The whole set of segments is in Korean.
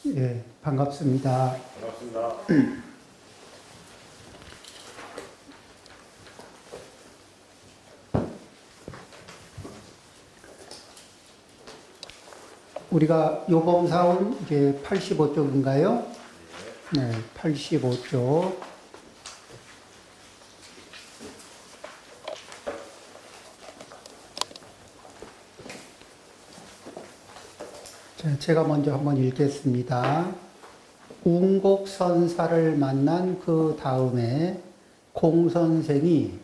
예, 반갑습니다. 반갑습니다. 우리가 요범사원 이제 85쪽인가요? 네, 85쪽. 자, 제가 먼저 한번 읽겠습니다. 웅곡선사를 만난 그 다음에 공선생이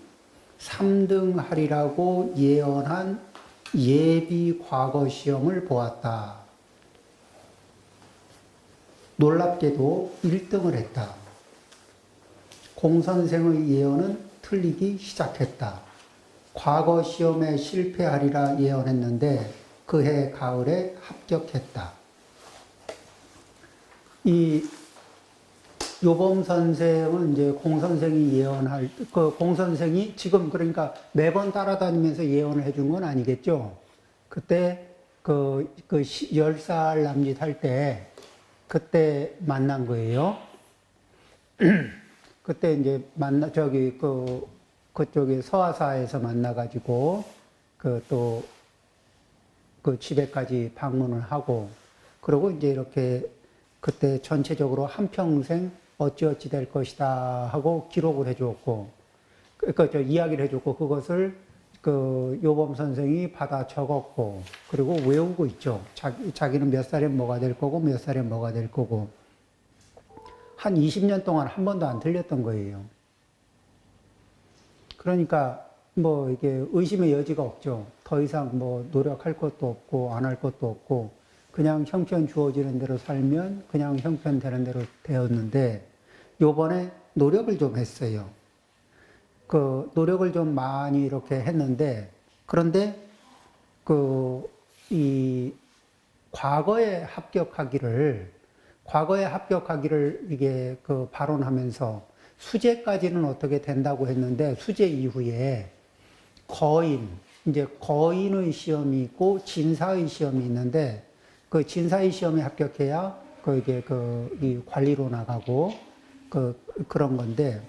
3등 하리라고 예언한 예비 과거 시험을 보았다. 놀랍게도 1등을 했다. 공선생의 예언은 틀리기 시작했다. 과거 시험에 실패하리라 예언했는데 그해 가을에 합격했다. 이 요범 선생은 이제 공 선생이 예언할 그 공 선생이 지금 그러니까 매번 따라다니면서 예언을 해준 건 아니겠죠. 그때 그 10살 남짓 때 그때 만난 거예요. 그때 이제 그쪽에 서화사에서 만나가지고 그 집에까지 방문을 하고 그리고 이제 이렇게 그때 전체적으로 한평생 어찌어찌 될 것이다 하고 기록을 해줬고, 이야기를 해줬고, 그것을 그 요범 선생이 받아 적었고, 그리고 외우고 있죠. 자기는 몇 살에 뭐가 될 거고, 몇 살에 뭐가 될 거고. 한 20년 동안 한 번도 안 틀렸던 거예요. 그러니까 뭐 이게 의심의 여지가 없죠. 더 이상 뭐 노력할 것도 없고, 안 할 것도 없고, 그냥 형편 주어지는 대로 살면 그냥 형편 되는 대로 되었는데 요번에 노력을 좀 했어요. 그 노력을 좀 많이 이렇게 했는데 그런데 이 과거에 합격하기를 이게 그 발언하면서 수재까지는 어떻게 된다고 했는데 수재 이후에 거인의 시험이 있고 진사의 시험이 있는데 그 진사의 시험에 합격해야 이 관리로 나가고 그런 건데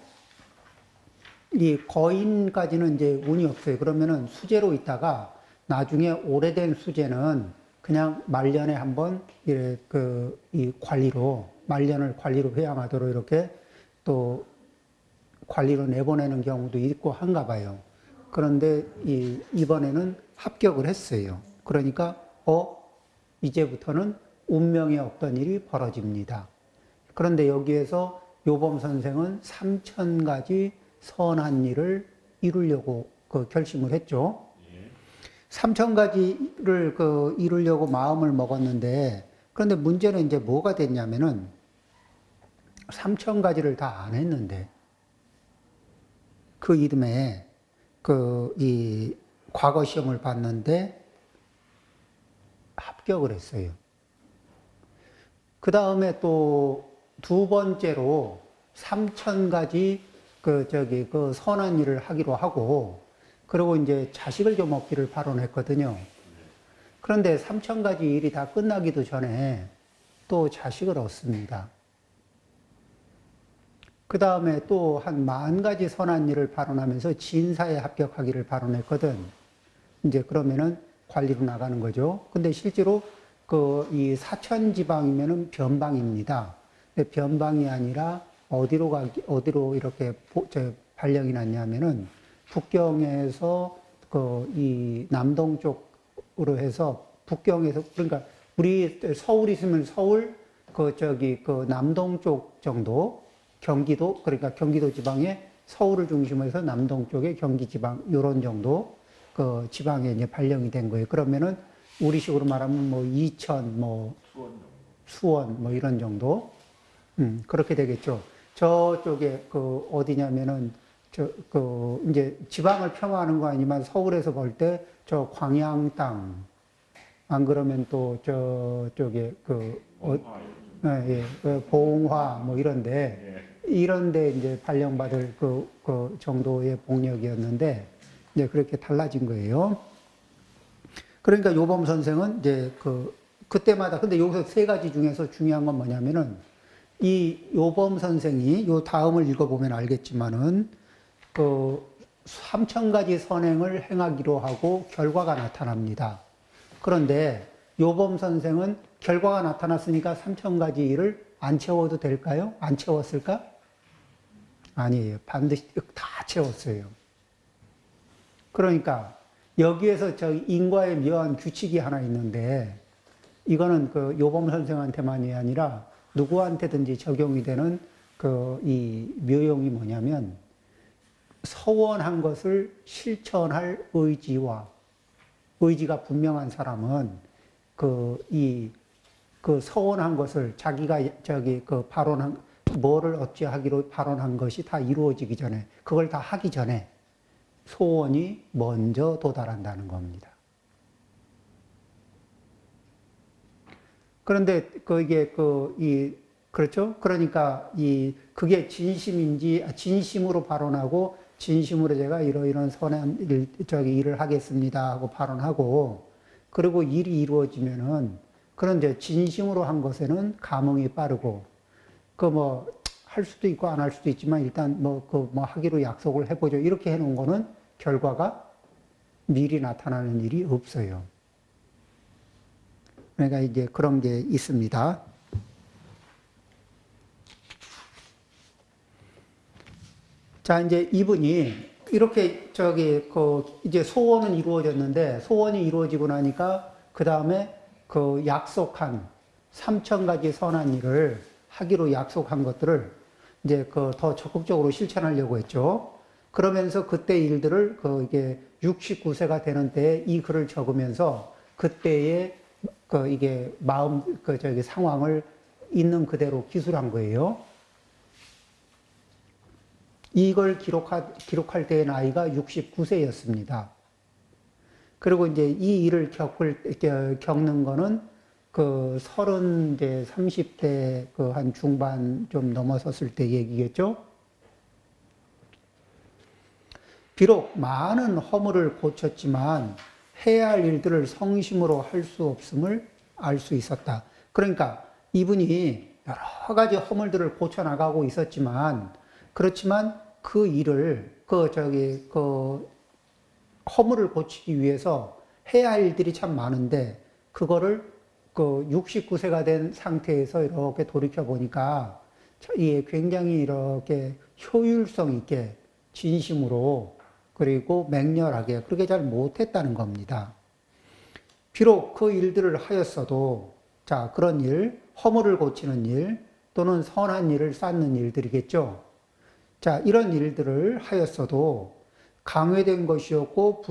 이 거인까지는 이제 운이 없어요. 그러면은 수재로 있다가 나중에 오래된 수재는 그냥 말년에 한번 이 말년을 관리로 회양하도록 이렇게 또 관리로 내보내는 경우도 있고 한가 봐요. 그런데 이번에는 합격을 했어요. 그러니까 이제부터는 운명에 없던 일이 벌어집니다. 그런데 여기에서 요범 선생은 3,000가지 선한 일을 이루려고 결심을 했죠. 3,000가지를 이루려고 마음을 먹었는데, 그런데 문제는 이제 뭐가 됐냐면은 3,000가지를 다 안 했는데, 그 이듬해 이 과거 시험을 봤는데 합격을 했어요. 그 다음에 또 두 번째로 3,000가지 그 선한 일을 하기로 하고, 그리고 이제 자식을 좀 얻기를 발언했거든요. 그런데 3,000가지 일이 다 끝나기도 전에 또 자식을 얻습니다. 그 다음에 또 한 10,000가지 선한 일을 발언하면서 진사에 합격하기를 발언했거든. 이제 그러면은 관리로 나가는 거죠. 근데 실제로 이 사천지방이면은 변방입니다. 근데 변방이 아니라 어디로 이렇게 발령이 났냐면은 북경에서 이 남동 쪽으로 해서 북경에서 그러니까 우리 서울 있으면 서울 그 남동 쪽 정도 경기도 그러니까 경기도 지방에 서울을 중심으로 해서 남동 쪽에 경기 지방 요런 정도 그 지방에 이제 발령이 된 거예요. 그러면은 우리식으로 말하면 뭐 이천, 뭐 수원, 뭐 이런 정도, 그렇게 되겠죠. 저쪽에 어디냐면은 이제 지방을 폄하하는 거 아니지만 서울에서 볼 때 저 광양 땅, 안 그러면 또 저쪽에 봉화 뭐 이런데 이제 발령받을 그 정도의 복력이었는데. 이제 그렇게 달라진 거예요. 그러니까 요범 선생은 이제 그때마다, 근데 여기서 세 가지 중에서 중요한 건 뭐냐면은, 이 요범 선생이 요 다음을 읽어보면 알겠지만은, 그 3,000가지 선행을 행하기로 하고 결과가 나타납니다. 그런데 요범 선생은 결과가 나타났으니까 3,000가지 일을 안 채워도 될까요? 안 채웠을까? 아니에요. 반드시 다 채웠어요. 그러니까 여기에서 저 인과의 묘한 규칙이 하나 있는데 이거는 그 요범 선생한테만이 아니라 누구한테든지 적용이 되는 그 이 묘용이 뭐냐면 서원한 것을 실천할 의지가 분명한 사람은 그 서원한 것을 자기가 저기 그 발언한 뭐를 어찌하기로 발언한 것이 다 이루어지기 전에 그걸 다 하기 전에 소원이 먼저 도달한다는 겁니다. 그런데 그렇죠? 그러니까 그게 진심으로 발언하고 진심으로 제가 이러이러한 선한 일을 하겠습니다 하고 발언하고 그리고 일이 이루어지면은 그런 이제 진심으로 한 것에는 감흥이 빠르고 할 수도 있고 안 할 수도 있지만 일단 하기로 약속을 해보죠. 이렇게 해놓은 거는 결과가 미리 나타나는 일이 없어요. 그러니까 이제 그런 게 있습니다. 자, 이제 이분이 이렇게 이제 소원은 이루어졌는데 소원이 이루어지고 나니까 그 다음에 그 약속한 3,000가지 선한 일을 하기로 약속한 것들을 이제 더 적극적으로 실천하려고 했죠. 그러면서 그때 일들을 이게 69세가 되는 때에 이 글을 적으면서 그때의 이게 상황을 있는 그대로 기술한 거예요. 이걸 기록할 때의 나이가 69세였습니다. 그리고 이제 이 일을 겪는 거는 30대 한 중반 좀 넘어섰을 때 얘기겠죠. 비록 많은 허물을 고쳤지만 해야 할 일들을 성심으로 할 수 없음을 알 수 있었다. 그러니까 이분이 여러 가지 허물들을 고쳐나가고 있었지만 그렇지만 그 일을 허물을 고치기 위해서 해야 할 일들이 참 많은데 그거를 69세가 된 상태에서 이렇게 돌이켜 보니까 굉장히 이렇게 효율성 있게 진심으로 그리고 맹렬하게 그렇게 잘 못했다는 겁니다. 비록 그 일들을 하였어도 자 그런 일, 허물을 고치는 일 또는 선한 일을 쌓는 일들이겠죠. 자 이런 일들을 하였어도 강요된 것이었고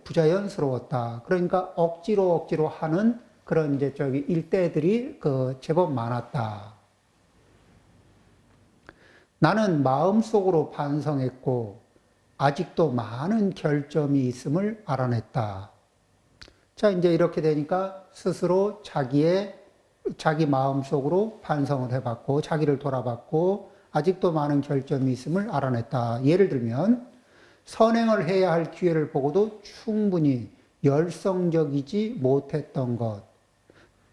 부자연스러웠다. 그러니까 억지로 하는 그런 일대들이 제법 많았다. 나는 마음속으로 반성했고 아직도 많은 결점이 있음을 알아냈다. 자, 이제 이렇게 되니까 스스로 자기 마음속으로 반성을 해봤고 자기를 돌아봤고 아직도 많은 결점이 있음을 알아냈다. 예를 들면 선행을 해야 할 기회를 보고도 충분히 열성적이지 못했던 것.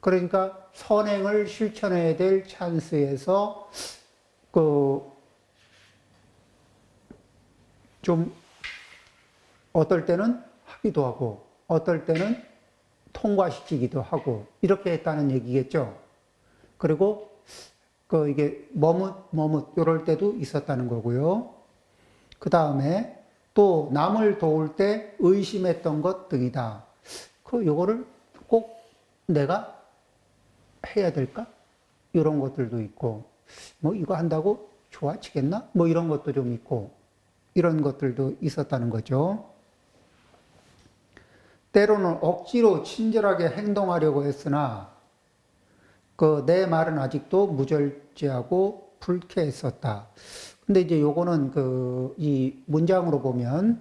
그러니까 선행을 실천해야 될 찬스에서 좀 어떨 때는 하기도 하고 어떨 때는 통과시키기도 하고 이렇게 했다는 얘기겠죠. 그리고 이게 머뭇 이럴 때도 있었다는 거고요. 그 다음에 또 남을 도울 때 의심했던 것 등이다. 요거를 꼭 내가 해야 될까? 이런 것들도 있고, 이거 한다고 좋아지겠나? 이런 것도 좀 있고, 이런 것들도 있었다는 거죠. 때로는 억지로 친절하게 행동하려고 했으나, 내 말은 아직도 무절제하고 불쾌했었다. 근데 이제 요거는 이 문장으로 보면,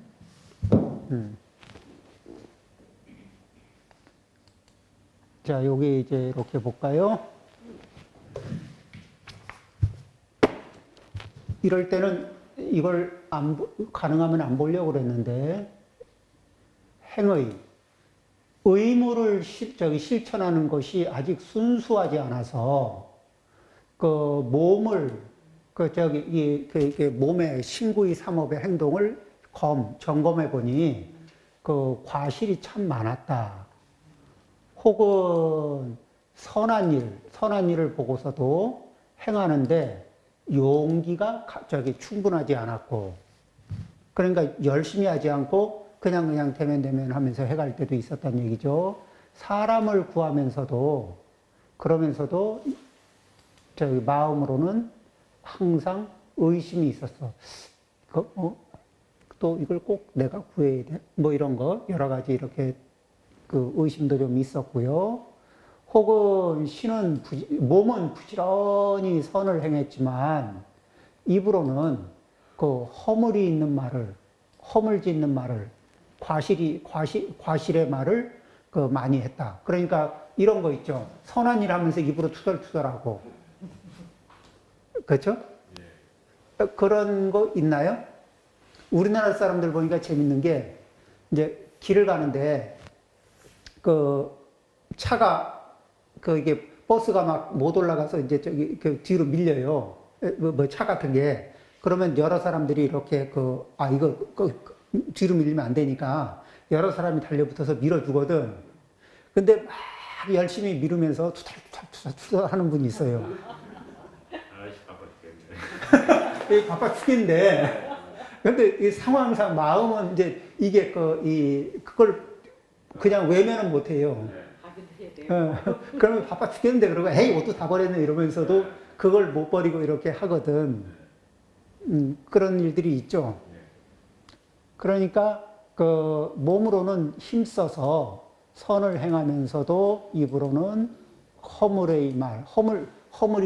자, 여기 이제 이렇게 볼까요? 이럴 때는 이걸 가능하면 안 보려고 그랬는데, 의무를 실천하는 것이 아직 순수하지 않아서 그 몸을 이게 몸의 신구의 삼업의 행동을 점검해 보니 그 과실이 참 많았다. 혹은 선한 일을 보고서도 행하는데 용기가 충분하지 않았고, 그러니까 열심히 하지 않고 그냥 대면 하면서 해갈 때도 있었단 얘기죠. 사람을 구하면서도, 그러면서도 마음으로는 항상 의심이 있었어. 또 이걸 꼭 내가 구해야 돼? 뭐 이런 거, 여러 가지 이렇게 그 의심도 좀 있었고요. 혹은 몸은 부지런히 선을 행했지만, 입으로는 그 허물짓는 말을, 과실의 말을 그 많이 했다. 그러니까 이런 거 있죠. 선한 일 하면서 입으로 투덜투덜하고. 그렇죠? 그런 거 있나요? 우리나라 사람들 보니까 재밌는 게, 이제 길을 가는데, 이게 버스가 막 못 올라가서 이제 뒤로 밀려요. 차 같은 게. 그러면 여러 사람들이 이렇게 뒤로 밀리면 안 되니까 여러 사람이 달려붙어서 밀어주거든. 근데 막 열심히 밀으면서 투덜투덜 하는 분이 있어요. 아저씨 바빠 죽겠네. 바빠 죽겠는데. 근데 이 상황상 마음은 이제 이게 그걸 그냥 외면은 못 해요. 그러면 바빠 죽겠는데 그러고 에이 옷도 다 버렸네 이러면서도 그걸 못 버리고 이렇게 하거든. 그런 일들이 있죠. 그러니까 그 몸으로는 힘써서 선을 행하면서도 입으로는 허물이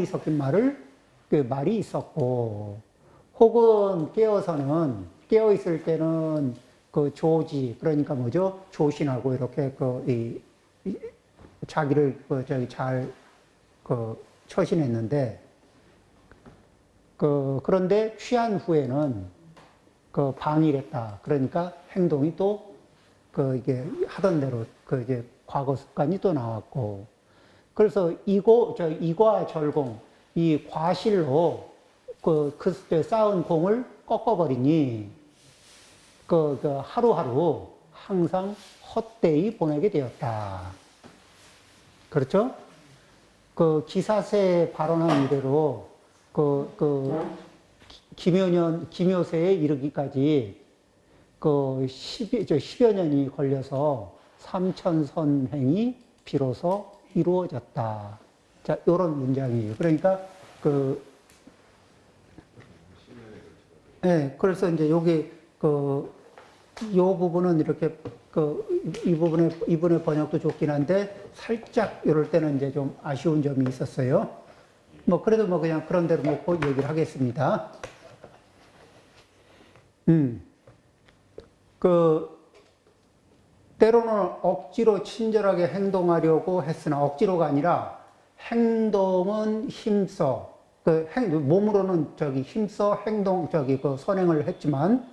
섞인 말이 있었고, 혹은 깨어있을 때는 그 조지, 그러니까 뭐죠? 조신하고 이렇게 자기를 잘 처신했는데, 그런데 취한 후에는 방일했다. 그러니까 행동이 또 이게 하던 대로 이제 과거 습관이 또 나왔고, 그래서 이과 절공, 이 과실로 쌓은 공을 꺾어버리니 하루하루 항상 헛되이 보내게 되었다. 그렇죠? 기사세 발언한 이래로 기묘세에 이르기까지 10여 년이 걸려서 삼천선행이 비로소 이루어졌다. 자, 요런 문장이에요. 그러니까 네, 그래서 이제 요게 요 부분은 이렇게 이분의 번역도 좋긴 한데 살짝 이럴 때는 이제 좀 아쉬운 점이 있었어요. 그래도 그냥 그런 대로 놓고 얘기를 하겠습니다. 때로는 억지로 친절하게 행동하려고 했으나, 억지로가 아니라 행동은 힘써, 몸으로는 힘써 선행을 했지만,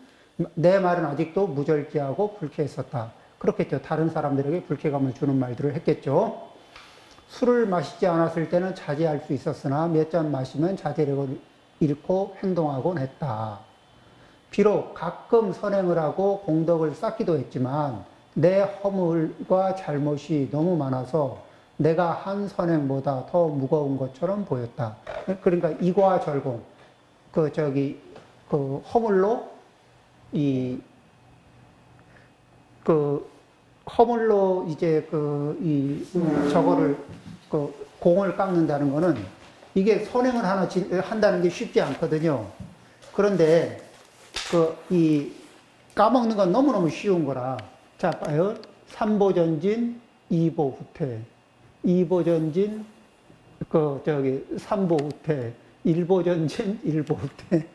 내 말은 아직도 무절제하고 불쾌했었다. 그렇겠죠. 다른 사람들에게 불쾌감을 주는 말들을 했겠죠. 술을 마시지 않았을 때는 자제할 수 있었으나 몇 잔 마시면 자제력을 잃고 행동하곤 했다. 비록 가끔 선행을 하고 공덕을 쌓기도 했지만 내 허물과 잘못이 너무 많아서 내가 한 선행보다 더 무거운 것처럼 보였다. 그러니까 이과절공, 허물로 허물로 이제 저거를 공을 깎는다는 거는, 이게 선행을 하나 한다는 게 쉽지 않거든요. 그런데 까먹는 건 너무너무 쉬운 거라. 자, 봐요. 삼보전진, 이보후퇴. 이보전진, 삼보후퇴. 일보전진, 일보후퇴.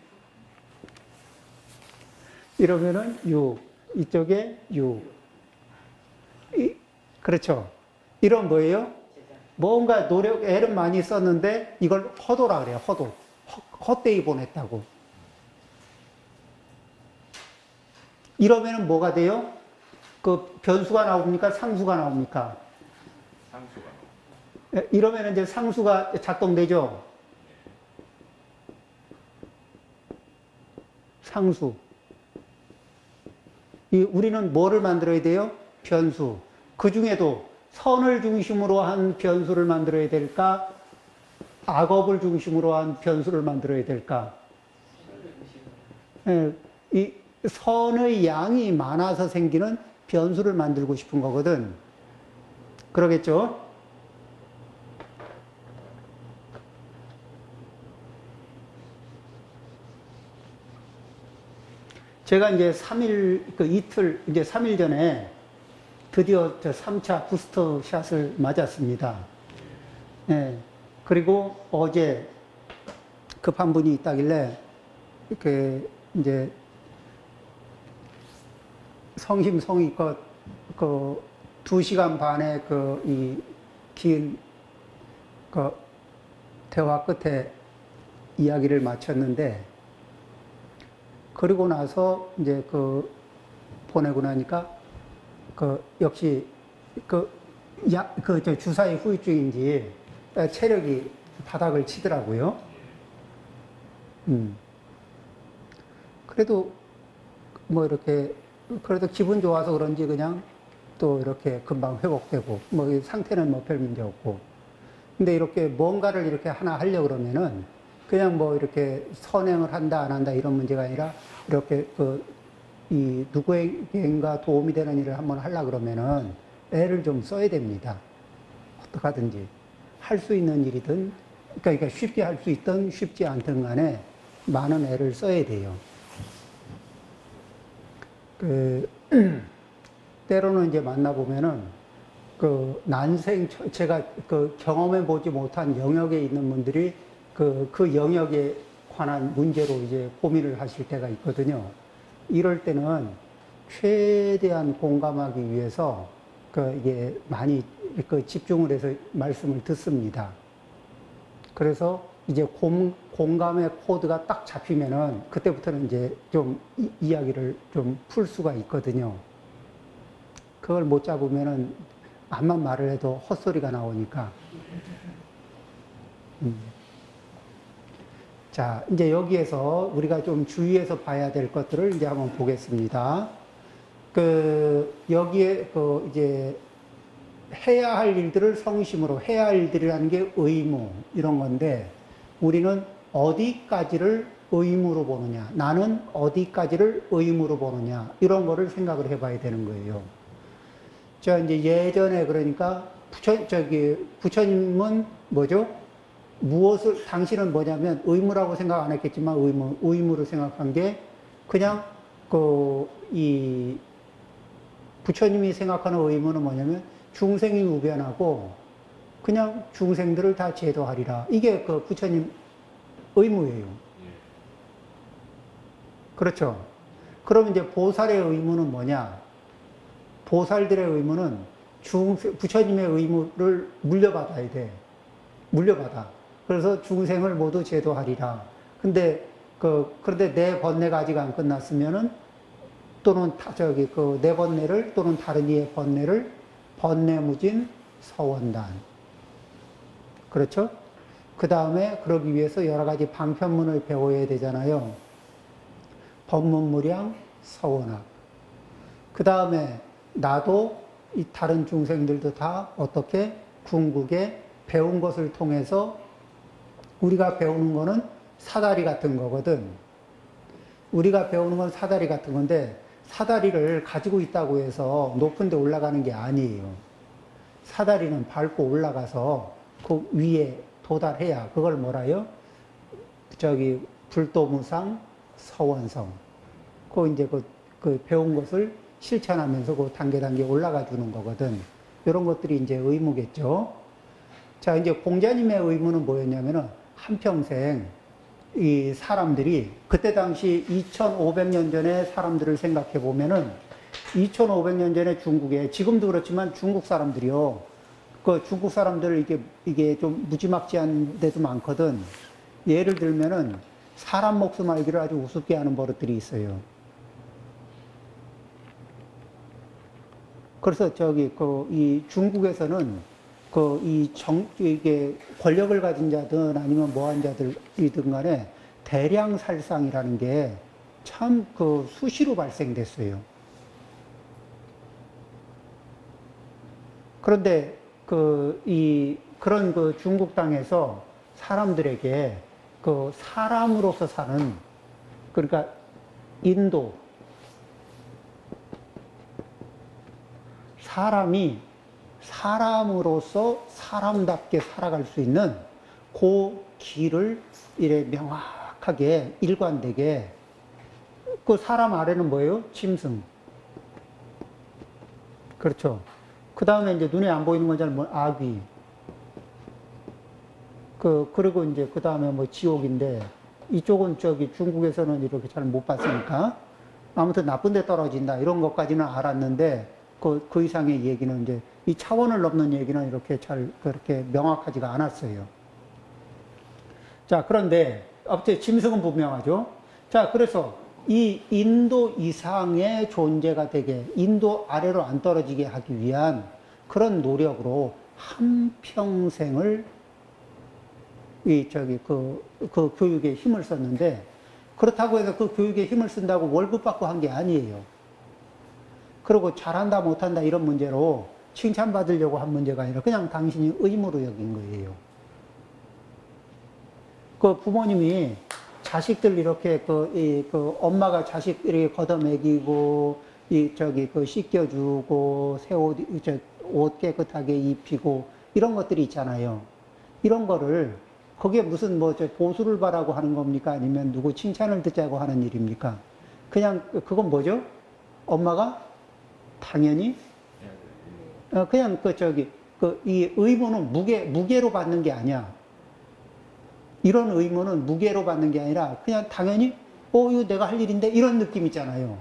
이러면은 6. 이쪽에 6. 그렇죠. 이런 거예요. 뭔가 애를 많이 썼는데 이걸 허도라 그래요. 허도. 헛되이 보냈다고. 이러면은 뭐가 돼요? 그 변수가 나옵니까? 상수가 나옵니까? 상수가 예, 이러면 이제 상수가 작동되죠? 상수. 우리는 뭐를 만들어야 돼요? 변수. 그 중에도 선을 중심으로 한 변수를 만들어야 될까? 악업을 중심으로 한 변수를 만들어야 될까? 예, 이 선의 양이 많아서 생기는 변수를 만들고 싶은 거거든. 그러겠죠? 제가 이제 3일, 이틀, 이제 3일 전에 드디어 저 3차 부스터 샷을 맞았습니다. 예. 그리고 어제 급한 분이 있다길래, 이렇게 이제 성심성의껏 그 2시간 반의 긴 대화 끝에 이야기를 마쳤는데, 그리고 나서 이제 보내고 나니까 역시 저 주사위 후유증인지 체력이 바닥을 치더라고요. 그래도 뭐 이렇게 그래도 기분 좋아서 그런지 그냥 또 이렇게 금방 회복되고 뭐 상태는 뭐 별 문제 없고. 근데 이렇게 뭔가를 이렇게 하나 하려고 그러면은 그냥 뭐 이렇게 선행을 한다 안 한다 이런 문제가 아니라 이렇게 이 누구에겐가 도움이 되는 일을 한번 하려고 그러면은 애를 좀 써야 됩니다. 어떻게 하든지 할 수 있는 일이든 그러니까 쉽게 할 수 있든 쉽지 않든 간에 많은 애를 써야 돼요. 때로는 이제 만나보면은 난생 제가 경험해 보지 못한 영역에 있는 분들이 그 영역에 관한 문제로 이제 고민을 하실 때가 있거든요. 이럴 때는 최대한 공감하기 위해서 이게 많이 집중을 해서 말씀을 듣습니다. 그래서 이제 공감의 코드가 딱 잡히면은 그때부터는 이제 좀 이야기를 좀 풀 수가 있거든요. 그걸 못 잡으면은 암만 말을 해도 헛소리가 나오니까. 자, 이제 여기에서 우리가 좀 주의해서 봐야 될 것들을 이제 한번 보겠습니다. 여기에 이제 해야 할 일들을 성심으로 해야 할 일들이라는 게 의무 이런 건데 우리는 어디까지를 의무로 보느냐, 나는 어디까지를 의무로 보느냐 이런 거를 생각을 해봐야 되는 거예요. 자, 이제 예전에 그러니까 부처님은 뭐죠? 무엇을 당신은 뭐냐면 의무라고 생각 안 했겠지만 의무로 생각한 게 그냥 이 부처님이 생각하는 의무는 뭐냐면 중생이 우변하고 그냥 중생들을 다 제도하리라. 이게 부처님 의무예요. 그렇죠. 그럼 이제 보살의 의무는 뭐냐? 보살들의 의무는 부처님의 의무를 물려받아야 돼. 물려받아. 그래서 중생을 모두 제도하리라. 그런데 내 번뇌가 아직 안 끝났으면은 또는 내 번뇌를 또는 다른 이의 번뇌를 번뇌무진 서원단. 그렇죠? 그 다음에 그러기 위해서 여러 가지 방편문을 배워야 되잖아요. 법문무량 서원학. 그 다음에 나도 이 다른 중생들도 다 어떻게 궁극에 배운 것을 통해서 우리가 배우는 거는 사다리 같은 거거든. 우리가 배우는 건 사다리 같은 건데 사다리를 가지고 있다고 해서 높은 데 올라가는 게 아니에요. 사다리는 밟고 올라가서 그 위에 도달해야 그걸 뭐라요? 불도무상 서원성. 이제 배운 것을 실천하면서 그 단계 올라가 주는 거거든. 이런 것들이 이제 의무겠죠. 자, 이제 공자님의 의무는 뭐였냐면은 한평생 이 사람들이 그때 당시 2500년 전에 사람들을 생각해 보면은 2500년 전에 중국에 지금도 그렇지만 중국 사람들이요. 중국 사람들 이게 좀 무지막지한 데도 많거든. 예를 들면은 사람 목숨 알기를 아주 우습게 하는 버릇들이 있어요. 그래서 이 중국에서는 이게 권력을 가진 자든 아니면 뭐한 자들이든 간에 대량 살상이라는 게 참 수시로 발생됐어요. 그런데 그런 중국 땅에서 사람들에게 사람으로서 사는, 그러니까 인도, 사람이 사람으로서 사람답게 살아갈 수 있는 그 길을 이래 명확하게 일관되게, 그 사람 아래는 뭐예요? 짐승. 그렇죠. 그 다음에 이제 눈에 안 보이는 건 잘 아귀. 그리고 이제 그 다음에 뭐 지옥인데, 이쪽은 중국에서는 이렇게 잘 못 봤으니까 아무튼 나쁜 데 떨어진다 이런 것까지는 알았는데, 그 이상의 얘기는 이제 이 차원을 넘는 얘기는 이렇게 잘 그렇게 명확하지가 않았어요. 자, 그런데 어째 짐승은 분명하죠. 자, 그래서 이 인도 이상의 존재가 되게, 인도 아래로 안 떨어지게 하기 위한 그런 노력으로 한평생을 그 교육에 힘을 썼는데, 그렇다고 해서 그 교육에 힘을 쓴다고 월급 받고 한 게 아니에요. 그리고 잘한다 못한다 이런 문제로 칭찬받으려고 한 문제가 아니라 그냥 당신이 의무로 여긴 거예요. 그 부모님이 자식들 이렇게 엄마가 자식 이렇게 걷어먹이고 씻겨주고 새 옷 깨끗하게 입히고 이런 것들이 있잖아요. 이런 거를 거기에 무슨 보수를 바라고 하는 겁니까? 아니면 누구 칭찬을 듣자고 하는 일입니까? 그냥 그건 뭐죠? 엄마가 당연히 그냥 이 의무는 무게로 받는 게 아니야. 이런 의무는 무게로 받는 게 아니라 그냥 당연히 이거 내가 할 일인데 이런 느낌 있잖아요.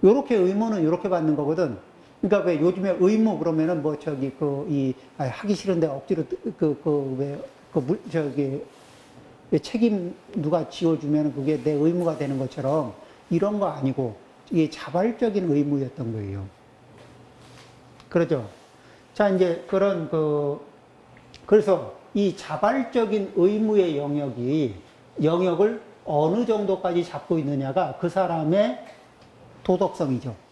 요렇게 의무는 요렇게 받는 거거든. 그러니까 왜 요즘에 의무 그러면은 하기 싫은데 억지로 책임 누가 지어주면 그게 내 의무가 되는 것처럼 이런 거 아니고 이게 자발적인 의무였던 거예요. 그렇죠? 자, 이제 그래서 이 자발적인 의무의 영역을 어느 정도까지 잡고 있느냐가 그 사람의 도덕성이죠.